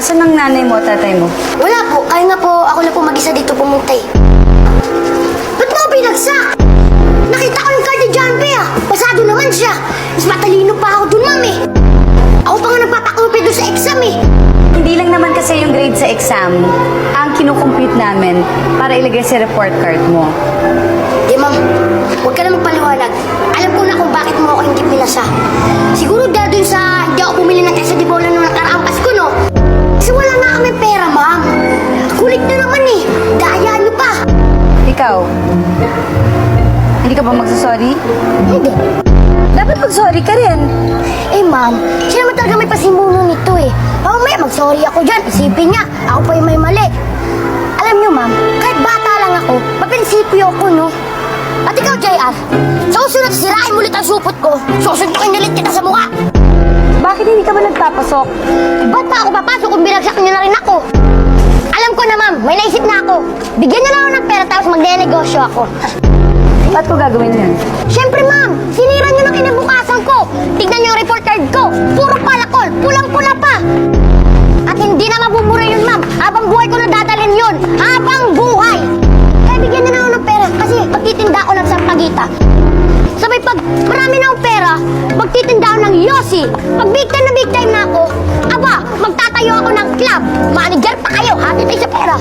Asan ang nanay mo at tatay mo? Wala po. Kaya nga po, ako na po mag-isa dito pumunta eh. Ba't mo binagsak? Nakita ko yung card ni John P. Pasado naman siya. Mas matalino pa ako dun, ma'am eh. Ako pa nga nagpapakopi doon sa exam eh. Hindi lang naman kasi yung grade sa exam ang kinukompute namin para ilagay sa report card mo. Di, ma'am. Huwag ka na magpaliwanag. Alam ko na kung bakit mo ako hindi pinasa. Siguro dahil dun sa hindi ako bumili ng tesa di bola nung nakaraang Pasko, no? Kasi wala na kami pera, ma'am. Kulit na naman eh. Daya niyo pa. Ikaw, hindi ka ba magsasorry? Hindi. Dapat mag-sorry ka rin. Eh, ma'am, siya naman talaga may pasimuno nito eh. Mamaya mag-sorry ako dyan. Isipin niya, ako pa yung may mali. Alam niyo, ma'am, kahit bata lang ako, maprinsipyo ako, no? At ikaw, JR, sa usunod, sirain mo ulit ang supot ko. Susuntukin nilit kita sa mukha. Bakit hindi ka ba nagpapasok? Ba't pa ako papasok kung binagsak niyo na rin ako? Alam ko na, ma'am, may naisip na ako. Bigyan niyo lang ako ng pera tapos magne-negosyo ako. Ba't ko gagawin yun? Siyempre, ma'am, sinira niyo ng kinabukasan ko. Tignan niyo yung report card ko. Puro palakol, pulang-pula pa. At hindi na mabubura yun, ma'am. Habang buhay ko na dadalhin yun. Habang buhay. Kaya bigyan niyo na ako ng pera kasi magtitinda ako ng sampagita. Sabay pag marami na akong pera, magtitinda ako ng yosi. Pag big time na ako, aba, magtatayo ako ng club. Manager pa kayo, hati tayo sa pera.